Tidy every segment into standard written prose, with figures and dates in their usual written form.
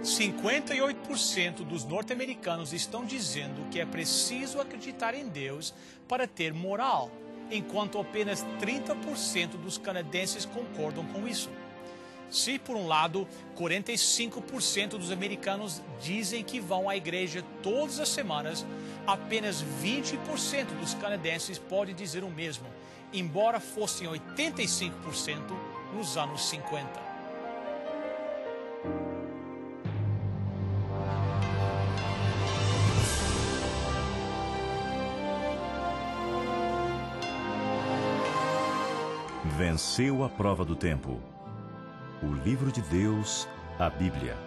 58% dos norte-americanos estão dizendo que é preciso acreditar em Deus para ter moral, enquanto apenas 30% dos canadenses concordam com isso. Se, por um lado, 45% dos americanos dizem que vão à igreja todas as semanas, apenas 20% dos canadenses podem dizer o mesmo, embora fossem 85% nos anos 50. Venceu a prova do tempo. O livro de Deus, a Bíblia,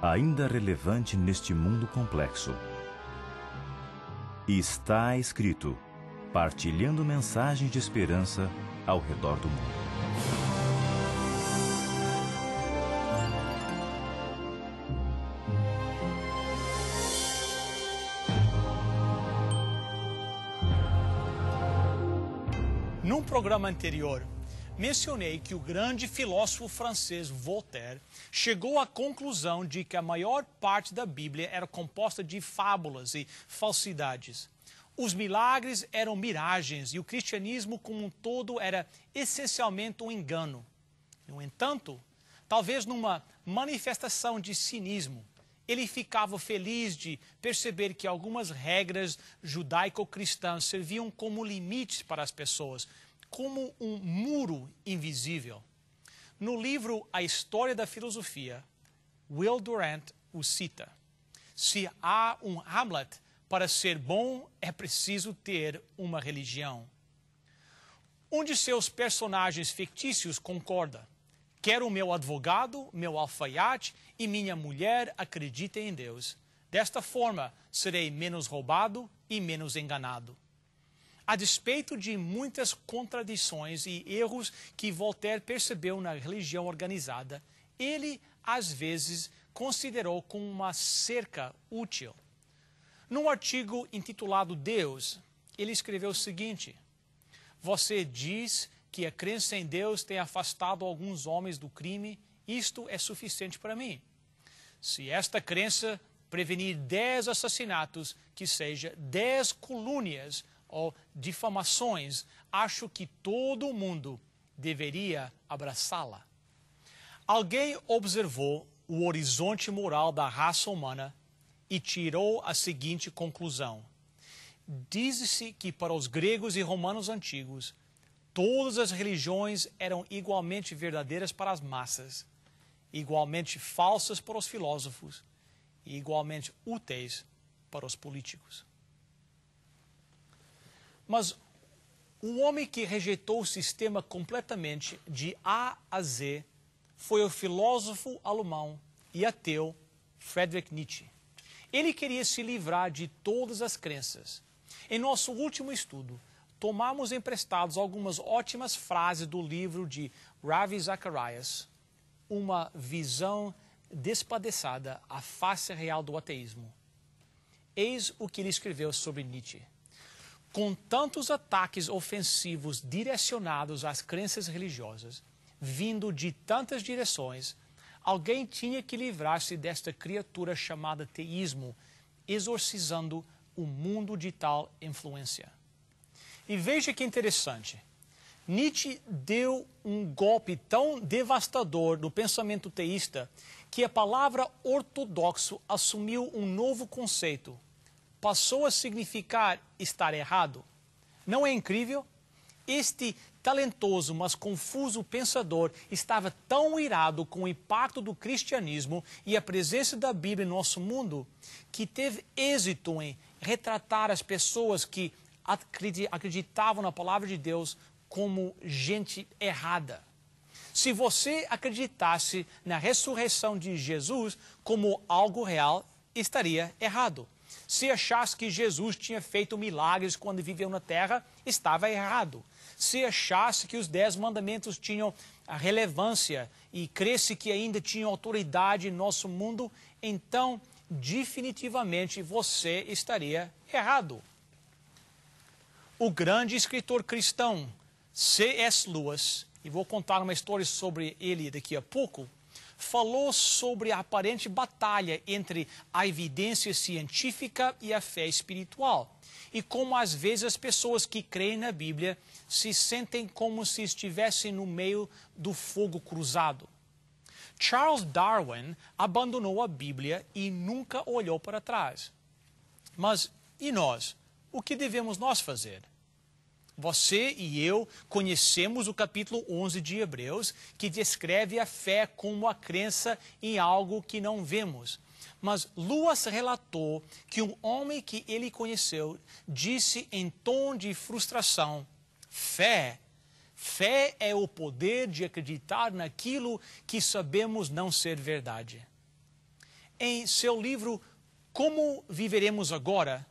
ainda relevante neste mundo complexo. E está escrito, partilhando mensagens de esperança ao redor do mundo. Num programa anterior, mencionei que o grande filósofo francês Voltaire chegou à conclusão de que a maior parte da Bíblia era composta de fábulas e falsidades. Os milagres eram miragens e o cristianismo como um todo era essencialmente um engano. No entanto, talvez numa manifestação de cinismo, ele ficava feliz de perceber que algumas regras judaico-cristãs serviam como limites para as pessoas, como um muro invisível. No livro A História da Filosofia, Will Durant o cita: se há um Hamlet, para ser bom é preciso ter uma religião. Um de seus personagens fictícios concorda: quero o meu advogado, meu alfaiate e minha mulher acreditem em Deus. Desta forma, serei menos roubado e menos enganado. A despeito de muitas contradições e erros que Voltaire percebeu na religião organizada, ele, às vezes, considerou como uma cerca útil. Num artigo intitulado Deus, ele escreveu o seguinte: você diz que a crença em Deus tem afastado alguns homens do crime, isto é suficiente para mim. Se esta crença prevenir 10 assassinatos, que seja 10 calúnias ou difamações, acho que todo mundo deveria abraçá-la. Alguém observou o horizonte moral da raça humana e tirou a seguinte conclusão: diz-se que para os gregos e romanos antigos, todas as religiões eram igualmente verdadeiras para as massas, igualmente falsas para os filósofos e igualmente úteis para os políticos. Mas o homem que rejeitou o sistema completamente de A a Z foi o filósofo alemão e ateu Friedrich Nietzsche. Ele queria se livrar de todas as crenças. Em nosso último estudo, tomamos emprestados algumas ótimas frases do livro de Ravi Zacharias, Uma Visão Despadeçada, a Face Real do Ateísmo. Eis o que ele escreveu sobre Nietzsche. Com tantos ataques ofensivos direcionados às crenças religiosas, vindo de tantas direções, alguém tinha que livrar-se desta criatura chamada teísmo, exorcizando o mundo de tal influência. E veja que interessante. Nietzsche deu um golpe tão devastador no pensamento teísta que a palavra ortodoxo assumiu um novo conceito. Passou a significar estar errado. Não é incrível? Este talentoso, mas confuso pensador estava tão irado com o impacto do cristianismo e a presença da Bíblia em nosso mundo que teve êxito em retratar as pessoas que acreditavam na palavra de Deus como gente errada. Se você acreditasse na ressurreição de Jesus como algo real, estaria errado. Se achasse que Jesus tinha feito milagres quando viveu na terra, estava errado. Se achasse que os 10 mandamentos tinham a relevância e cresce que ainda tinham autoridade em nosso mundo, então definitivamente você estaria errado. O grande escritor cristão C.S. Lewis, e vou contar uma história sobre ele daqui a pouco, falou sobre a aparente batalha entre a evidência científica e a fé espiritual, e como às vezes as pessoas que creem na Bíblia se sentem como se estivessem no meio do fogo cruzado. Charles Darwin abandonou a Bíblia e nunca olhou para trás. Mas e nós? O que devemos nós fazer? Você e eu conhecemos o capítulo 11 de Hebreus, que descreve a fé como a crença em algo que não vemos. Mas Lewis relatou que um homem que ele conheceu disse em tom de frustração: Fé é o poder de acreditar naquilo que sabemos não ser verdade. Em seu livro Como Viveremos Agora,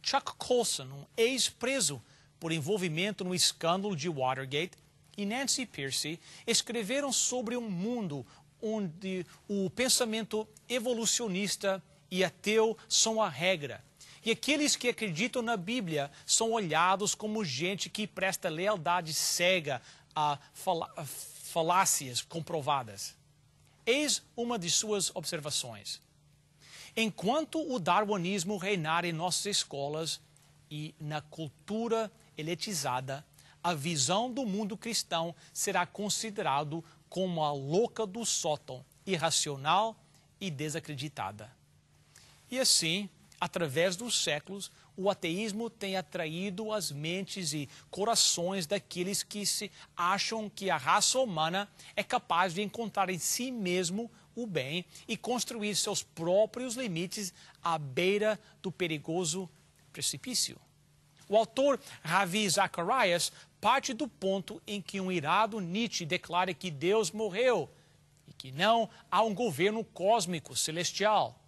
Chuck Colson, um ex-preso por envolvimento no escândalo de Watergate, e Nancy Pearcey escreveram sobre um mundo onde o pensamento evolucionista e ateu são a regra. E aqueles que acreditam na Bíblia são olhados como gente que presta lealdade cega a falácias comprovadas. Eis uma de suas observações. Enquanto o darwinismo reinar em nossas escolas e na cultura elitizada, a visão do mundo cristão será considerado como a louca do sótão, irracional e desacreditada. E assim, através dos séculos, o ateísmo tem atraído as mentes e corações daqueles que se acham que a raça humana é capaz de encontrar em si mesmo o bem e construir seus próprios limites à beira do perigoso precipício. O autor Ravi Zacharias parte do ponto em que um irado Nietzsche declara que Deus morreu e que não há um governo cósmico celestial.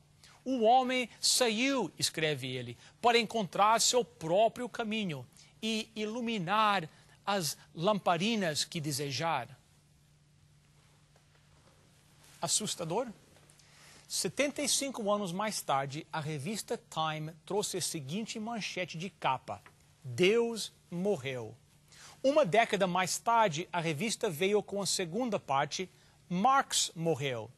O homem saiu, escreve ele, para encontrar seu próprio caminho e iluminar as lamparinas que desejar. Assustador? 75 anos mais tarde, a revista Time trouxe a seguinte manchete de capa: Deus morreu. Uma década mais tarde, a revista veio com a segunda parte: Marx morreu.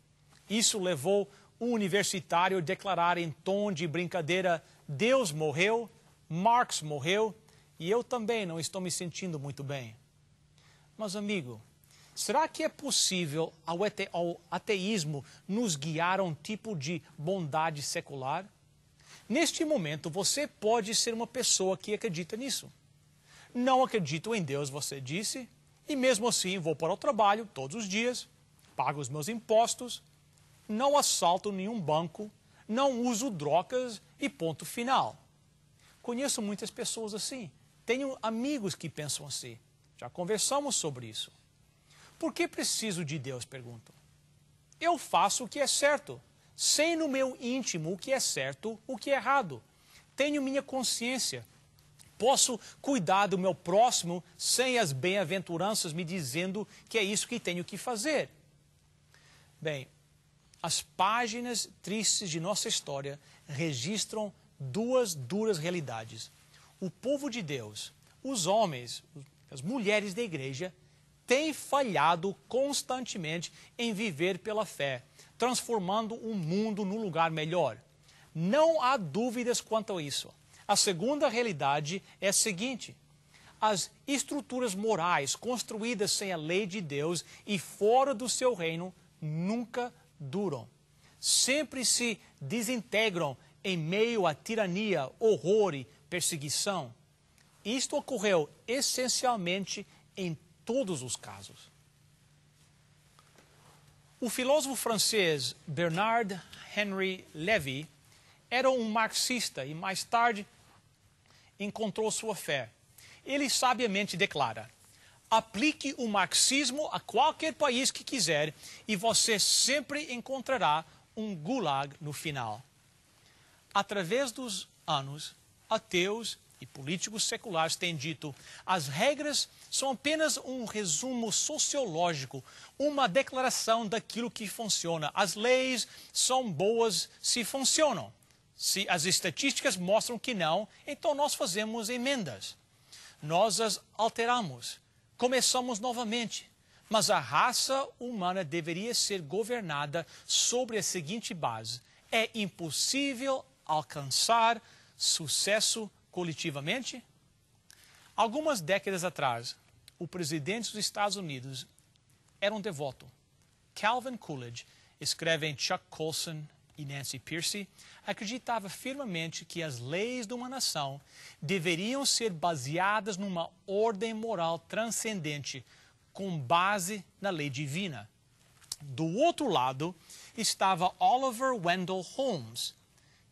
Isso levou um universitário a declarar em tom de brincadeira: Deus morreu, Marx morreu, e eu também não estou me sentindo muito bem. Mas, amigo, será que é possível ao ateísmo nos guiar a um tipo de bondade secular? Neste momento, você pode ser uma pessoa que acredita nisso. Não acredito em Deus, você disse, e mesmo assim vou para o trabalho todos os dias, pago os meus impostos, não assalto nenhum banco, não uso drogas e ponto final. Conheço muitas pessoas assim. Tenho amigos que pensam assim. Já conversamos sobre isso. Por que preciso de Deus? Perguntam. Eu faço o que é certo. Sei no meu íntimo o que é certo, o que é errado. Tenho minha consciência. Posso cuidar do meu próximo sem as bem-aventuranças me dizendo que é isso que tenho que fazer. Bem, as páginas tristes de nossa história registram duas duras realidades. O povo de Deus, os homens, as mulheres da igreja, têm falhado constantemente em viver pela fé, transformando o mundo num lugar melhor. Não há dúvidas quanto a isso. A segunda realidade é a seguinte: as estruturas morais construídas sem a lei de Deus e fora do seu reino nunca duram. Sempre se desintegram em meio à tirania, horror e perseguição. Isto ocorreu essencialmente em todos os casos. O filósofo francês Bernard Henry Lévy era um marxista e mais tarde encontrou sua fé. Ele sabiamente declara: aplique o marxismo a qualquer país que quiser e você sempre encontrará um gulag no final. Através dos anos, ateus e políticos seculares têm dito: as regras são apenas um resumo sociológico, uma declaração daquilo que funciona. As leis são boas se funcionam. Se as estatísticas mostram que não, então nós fazemos emendas. Nós as alteramos. Começamos novamente. Mas a raça humana deveria ser governada sobre a seguinte base: é impossível alcançar sucesso coletivamente? Algumas décadas atrás, o presidente dos Estados Unidos era um devoto. Calvin Coolidge, escrevem Chuck Colson e Nancy Pearcey, acreditava firmemente que as leis de uma nação deveriam ser baseadas numa ordem moral transcendente, com base na lei divina. Do outro lado estava Oliver Wendell Holmes,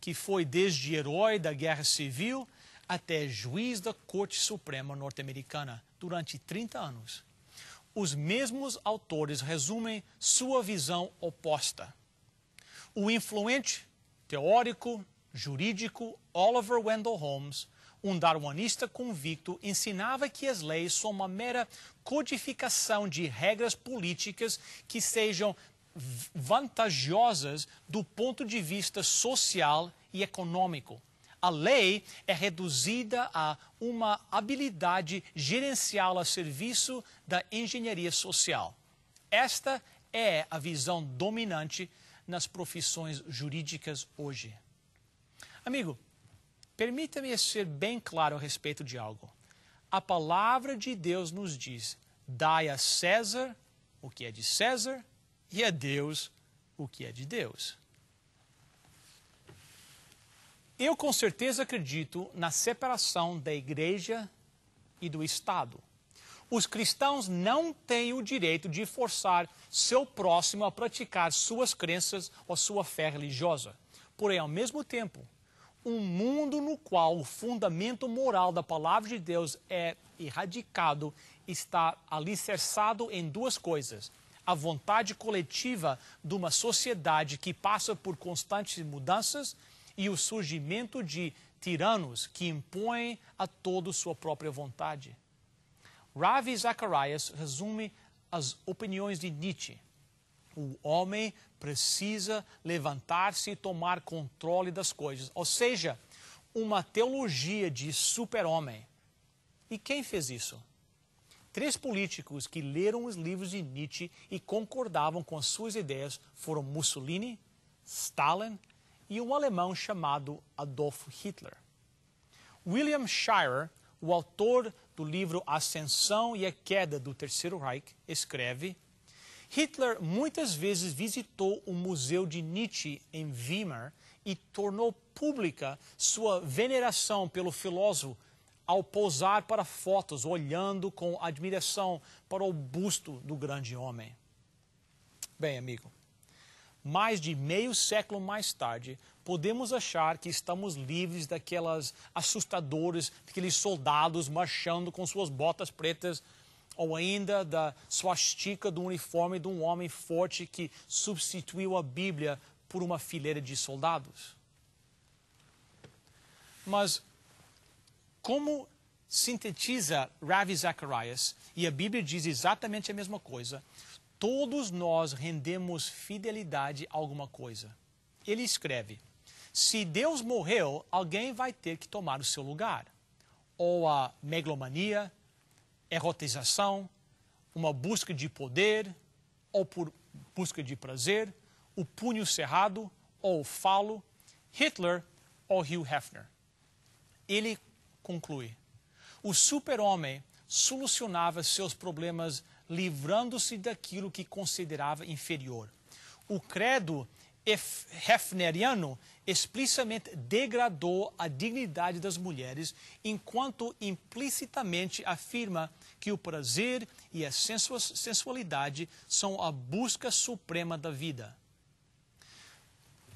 que foi desde herói da Guerra Civil até juiz da Corte Suprema norte-americana durante 30 anos. Os mesmos autores resumem sua visão oposta. O influente teórico jurídico Oliver Wendell Holmes, um darwinista convicto, ensinava que as leis são uma mera codificação de regras políticas que sejam vantajosas do ponto de vista social e econômico. A lei é reduzida a uma habilidade gerencial a serviço da engenharia social. Esta é a visão dominante nas profissões jurídicas hoje. Amigo, permita-me ser bem claro a respeito de algo. A palavra de Deus nos diz: dai a César o que é de César e a Deus o que é de Deus. Eu com certeza acredito na separação da igreja e do Estado. Os cristãos não têm o direito de forçar seu próximo a praticar suas crenças ou sua fé religiosa. Porém, ao mesmo tempo, um mundo no qual o fundamento moral da palavra de Deus é erradicado está alicerçado em duas coisas: a vontade coletiva de uma sociedade que passa por constantes mudanças e o surgimento de tiranos que impõem a todos sua própria vontade. Ravi Zacharias resume as opiniões de Nietzsche. O homem precisa levantar-se e tomar controle das coisas, ou seja, uma teologia de super-homem. E quem fez isso? 3 políticos que leram os livros de Nietzsche e concordavam com as suas ideias foram Mussolini, Stalin e um alemão chamado Adolf Hitler. William Shirer, o autor do livro Ascensão e a Queda do Terceiro Reich, escreve: Hitler muitas vezes visitou o museu de Nietzsche em Weimar e tornou pública sua veneração pelo filósofo ao posar para fotos, olhando com admiração para o busto do grande homem. Bem, amigo, mais de meio século mais tarde, podemos achar que estamos livres daquelas assustadoras, daqueles soldados marchando com suas botas pretas, ou ainda da swastika do uniforme de um homem forte que substituiu a Bíblia por uma fileira de soldados. Mas, como sintetiza Ravi Zacharias, e a Bíblia diz exatamente a mesma coisa, todos nós rendemos fidelidade a alguma coisa. Ele escreve: se Deus morreu, alguém vai ter que tomar o seu lugar. Ou a megalomania, erotização, uma busca de poder, ou por busca de prazer, o punho cerrado, ou o falo, Hitler ou Hugh Hefner. Ele conclui: o super-homem solucionava seus problemas livrando-se daquilo que considerava inferior. O credo hefneriano explicitamente degradou a dignidade das mulheres, enquanto implicitamente afirma que o prazer e a sensualidade são a busca suprema da vida.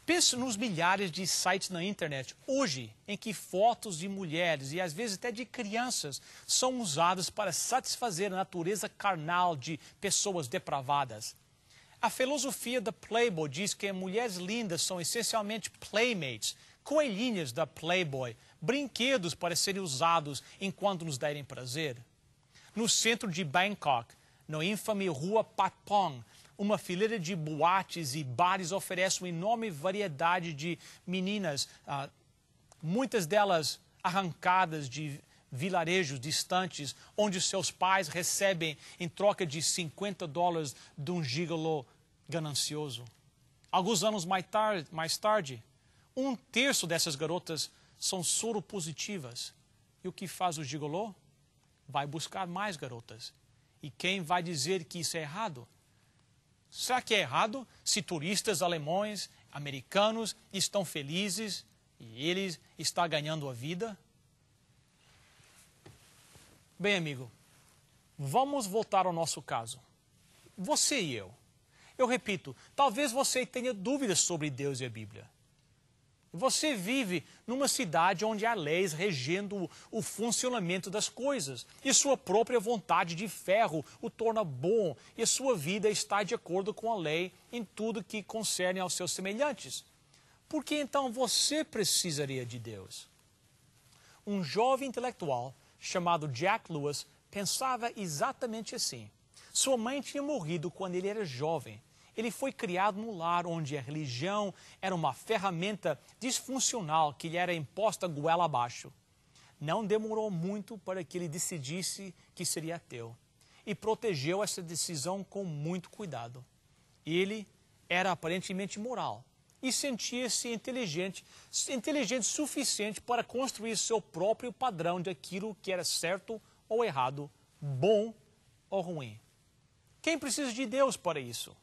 Pense nos milhares de sites na internet hoje em que fotos de mulheres e às vezes até de crianças são usadas para satisfazer a natureza carnal de pessoas depravadas. A filosofia da Playboy diz que mulheres lindas são essencialmente playmates, coelhinhas da Playboy, brinquedos para serem usados enquanto nos derem prazer. No centro de Bangkok, na infame rua Patpong, uma fileira de boates e bares oferece uma enorme variedade de meninas, muitas delas arrancadas de vilarejos distantes, onde seus pais recebem em troca de $50 de um gigolô ganancioso. Alguns anos mais tarde, 1/3 dessas garotas são soropositivas. E o que faz o gigolô? Vai buscar mais garotas. E quem vai dizer que isso é errado? Será que é errado se turistas alemães, americanos estão felizes e eles estão ganhando a vida? Bem, amigo, vamos voltar ao nosso caso. Você e eu. Eu repito, talvez você tenha dúvidas sobre Deus e a Bíblia. Você vive numa cidade onde há leis regendo o funcionamento das coisas, e sua própria vontade de ferro o torna bom, e a sua vida está de acordo com a lei em tudo que concerne aos seus semelhantes. Por que então você precisaria de Deus? Um jovem intelectual chamado Jack Lewis pensava exatamente assim. Sua mãe tinha morrido quando ele era jovem. Ele foi criado num lar onde a religião era uma ferramenta disfuncional que lhe era imposta goela abaixo. Não demorou muito para que ele decidisse que seria ateu e protegeu essa decisão com muito cuidado. Ele era aparentemente moral e sentia-se inteligente suficiente para construir seu próprio padrão daquilo que era certo ou errado, bom ou ruim. Quem precisa de Deus para isso?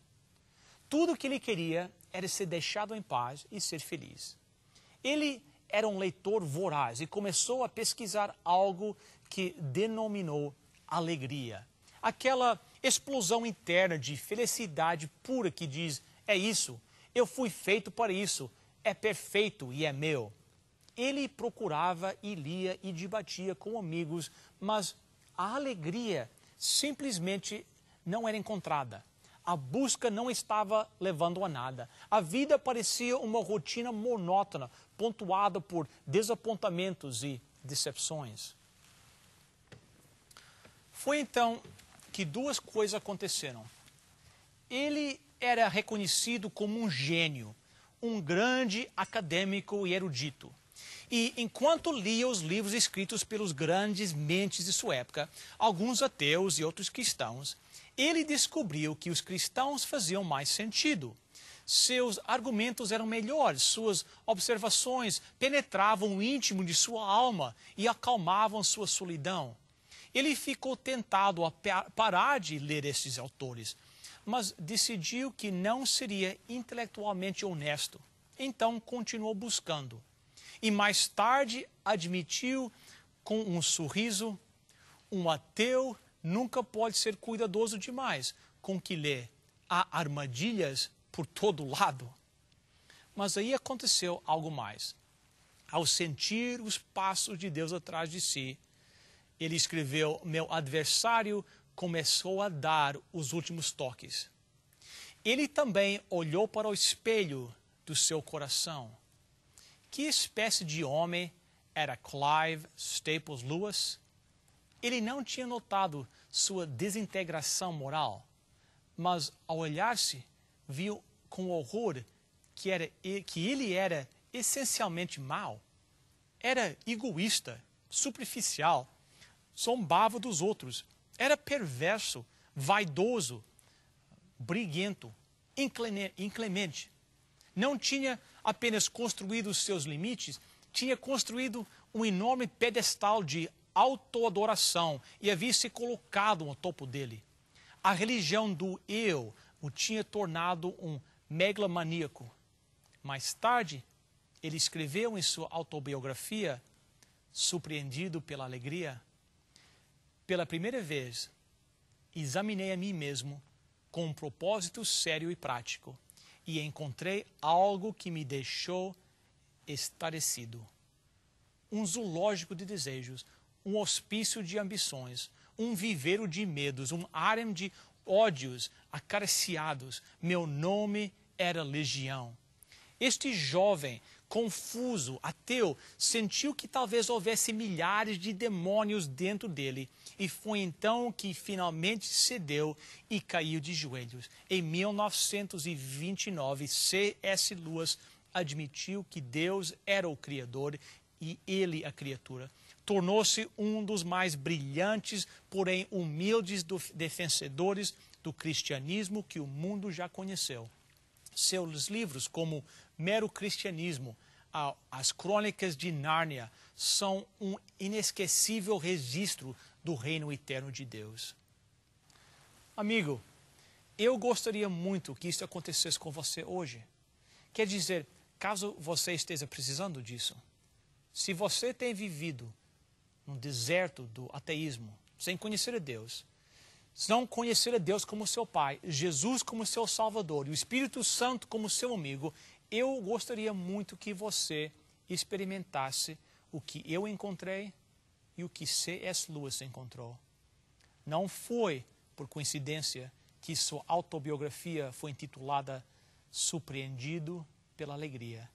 Tudo o que ele queria era ser deixado em paz e ser feliz. Ele era um leitor voraz e começou a pesquisar algo que denominou alegria. Aquela explosão interna de felicidade pura que diz, é isso, eu fui feito para isso, é perfeito e é meu. Ele procurava e lia e debatia com amigos, mas a alegria simplesmente não era encontrada. A busca não estava levando a nada. A vida parecia uma rotina monótona, pontuada por desapontamentos e decepções. Foi então que duas coisas aconteceram. Ele era reconhecido como um gênio, um grande acadêmico e erudito. E enquanto lia os livros escritos pelos grandes mentes de sua época, alguns ateus e outros cristãos, ele descobriu que os cristãos faziam mais sentido. Seus argumentos eram melhores, suas observações penetravam o íntimo de sua alma e acalmavam sua solidão. Ele ficou tentado a parar de ler esses autores, mas decidiu que não seria intelectualmente honesto. Então continuou buscando. E mais tarde admitiu com um sorriso, um ateu nunca pode ser cuidadoso demais com o que lê. Há armadilhas por todo lado. Mas aí aconteceu algo mais. Ao sentir os passos de Deus atrás de si, ele escreveu, meu adversário começou a dar os últimos toques. Ele também olhou para o espelho do seu coração. Que espécie de homem era Clive Staples Lewis? Ele não tinha notado sua desintegração moral, mas ao olhar-se, viu com horror que ele era essencialmente mau. Era egoísta, superficial, zombava dos outros, era perverso, vaidoso, briguento, inclemente. Não tinha apenas construído os seus limites, tinha construído um enorme pedestal de autoadoração e havia se colocado no topo dele. A religião do eu o tinha tornado um megalomaníaco. Mais tarde, ele escreveu em sua autobiografia, surpreendido pela alegria, pela primeira vez, examinei a mim mesmo com um propósito sério e prático e encontrei algo que me deixou estarrecido. Um zoológico de desejos, um hospício de ambições, um viveiro de medos, um harém de ódios acariciados. Meu nome era Legião. Este jovem, confuso, ateu, sentiu que talvez houvesse milhares de demônios dentro dele. E foi então que finalmente cedeu e caiu de joelhos. Em 1929, C.S. Lewis admitiu que Deus era o Criador e ele a criatura. tornou-se um dos mais brilhantes, porém humildes defensores do cristianismo que o mundo já conheceu. Seus livros, como Mero Cristianismo, As Crônicas de Nárnia, são um inesquecível registro do reino eterno de Deus. Amigo, eu gostaria muito que isso acontecesse com você hoje. Quer dizer, caso você esteja precisando disso, se você tem vivido no deserto do ateísmo, sem conhecer a Deus, se não conhecer a Deus como seu Pai, Jesus como seu Salvador e o Espírito Santo como seu amigo, eu gostaria muito que você experimentasse o que eu encontrei e o que C.S. Lewis encontrou. Não foi por coincidência que sua autobiografia foi intitulada Surpreendido pela Alegria.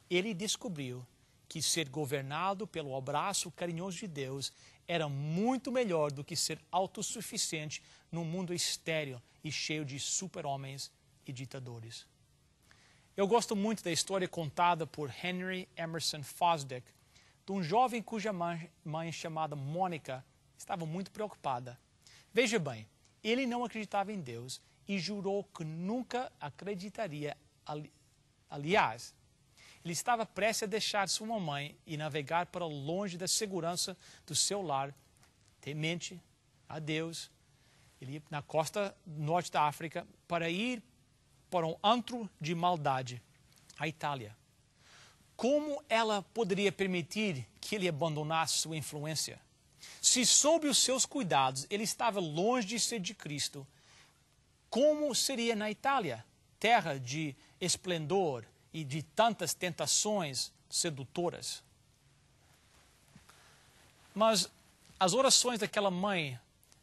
Ele descobriu que ser governado pelo abraço carinhoso de Deus era muito melhor do que ser autossuficiente num mundo estéril e cheio de super-homens e ditadores. Eu gosto muito da história contada por Henry Emerson Fosdick, de um jovem cuja mãe chamada Mônica estava muito preocupada. Veja bem, ele não acreditava em Deus e jurou que nunca acreditaria. Aliás, ele estava prestes a deixar sua mamãe e navegar para longe da segurança do seu lar, temente a Deus, ele ia na costa norte da África para ir para um antro de maldade, a Itália. Como ela poderia permitir que ele abandonasse sua influência? Se sob os seus cuidados ele estava longe de ser de Cristo, como seria na Itália, terra de esplendor e de tantas tentações sedutoras? Mas as orações daquela mãe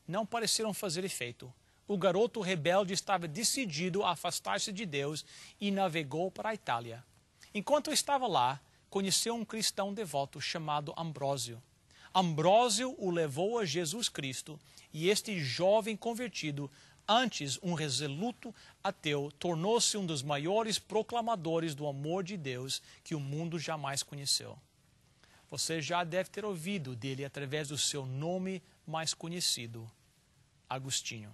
não pareceram fazer efeito. O garoto rebelde estava decidido a afastar-se de Deus e navegou para a Itália. Enquanto estava lá, conheceu um cristão devoto chamado Ambrósio. Ambrósio o levou a Jesus Cristo e este jovem convertido, antes um resoluto ateu, tornou-se um dos maiores proclamadores do amor de Deus que o mundo jamais conheceu. Você já deve ter ouvido dele através do seu nome mais conhecido, Agostinho.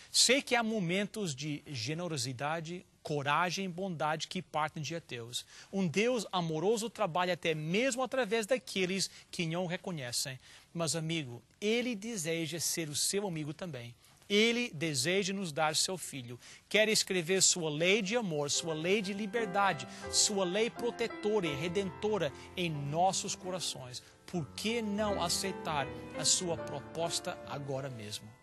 Sei que há momentos de generosidade, coragem e bondade que partem de ateus. Um Deus amoroso trabalha até mesmo através daqueles que não o reconhecem. Mas, amigo, Ele deseja ser o seu amigo também. Ele deseja nos dar seu Filho. Quer escrever sua lei de amor, sua lei de liberdade, sua lei protetora e redentora em nossos corações. Por que não aceitar a sua proposta agora mesmo?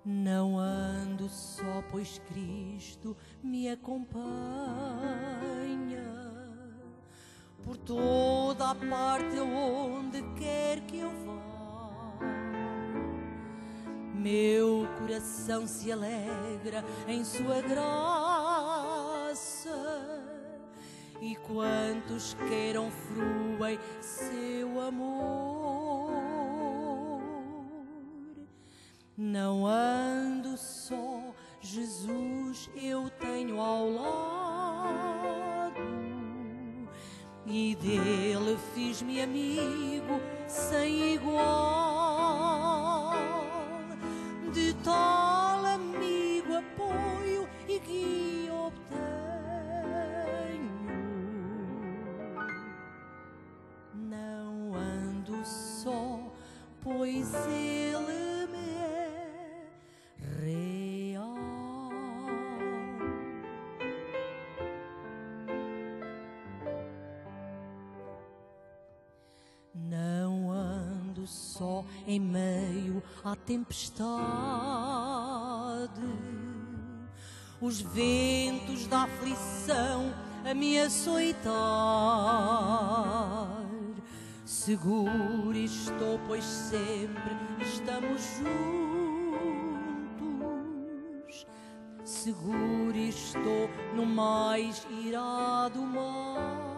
Não ando só, pois Cristo me acompanha. Por toda a parte onde quer que eu vá, meu coração se alegra em sua graça, e quantos queiram fruem seu amor. Não ando só, Jesus eu tenho ao lado, e dele fiz-me amigo sem igual. De tal amigo apoio e guia obtenho. Não ando só, pois ele só em meio à tempestade. Os ventos da aflição a me açoitar. Seguro estou, pois sempre estamos juntos. Seguro estou no mais irado mar.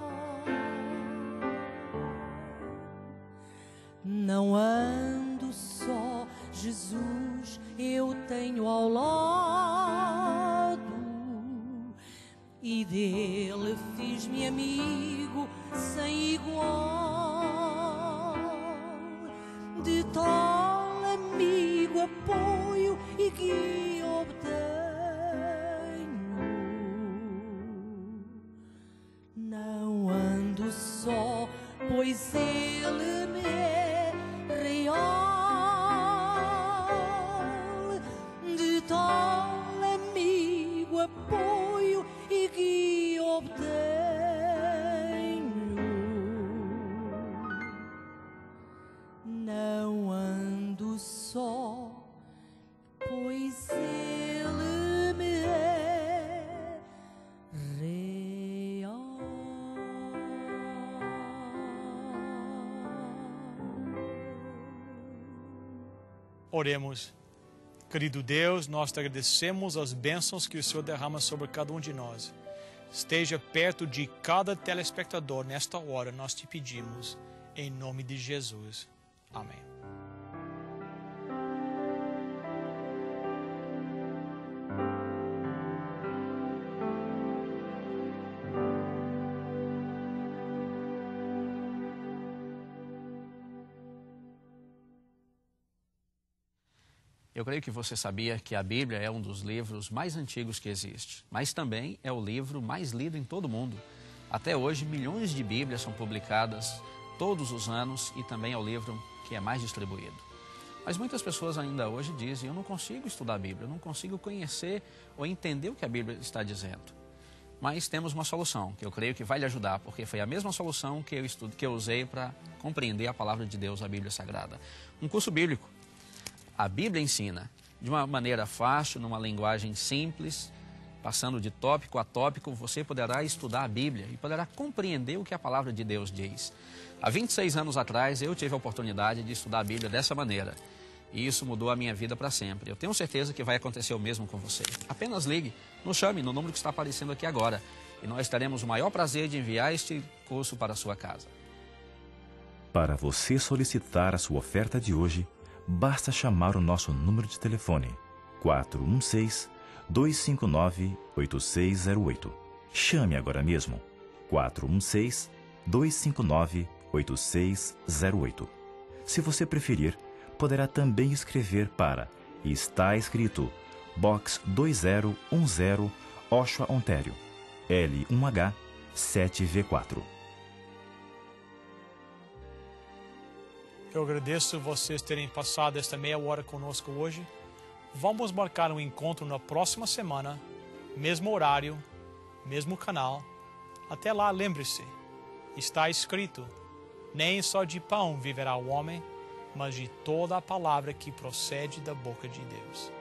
Não ando só, Jesus eu tenho ao lado, e dele fiz-me amigo sem igual, de tal amigo apoio e que obtenho. Não ando só, pois ele me é real, de tal amigo apoio e que obtenho. Não ando só, pois ele me é real. Oremos. Querido Deus, nós te agradecemos as bênçãos que o Senhor derrama sobre cada um de nós. Esteja perto de cada telespectador nesta hora, nós te pedimos, em nome de Jesus. Amém. Eu creio que você sabia que a Bíblia é um dos livros mais antigos que existe, mas também é o livro mais lido em todo o mundo. Até hoje, milhões de Bíblias são publicadas todos os anos e também é o livro que é mais distribuído. Mas muitas pessoas ainda hoje dizem, eu não consigo estudar a Bíblia, eu não consigo conhecer ou entender o que a Bíblia está dizendo. Mas temos uma solução, que eu creio que vai lhe ajudar, porque foi a mesma solução que eu usei para compreender a palavra de Deus, a Bíblia Sagrada. Um curso bíblico. A Bíblia ensina de uma maneira fácil, numa linguagem simples, passando de tópico a tópico, você poderá estudar a Bíblia e poderá compreender o que a palavra de Deus diz. Há 26 anos atrás, eu tive a oportunidade de estudar a Bíblia dessa maneira. E isso mudou a minha vida para sempre. Eu tenho certeza que vai acontecer o mesmo com você. Apenas ligue, nos chame no número que está aparecendo aqui agora. E nós teremos o maior prazer de enviar este curso para a sua casa. Para você solicitar a sua oferta de hoje, basta chamar o nosso número de telefone 416-259-8608. Chame agora mesmo 416-259-8608. Se você preferir, poderá também escrever para Está Escrito, Box 2010, Oshawa, Ontário, L1H 7V4. Eu agradeço vocês terem passado esta meia hora conosco hoje. Vamos marcar um encontro na próxima semana, mesmo horário, mesmo canal. Até lá, lembre-se, está escrito, nem só de pão viverá o homem, mas de toda a palavra que procede da boca de Deus.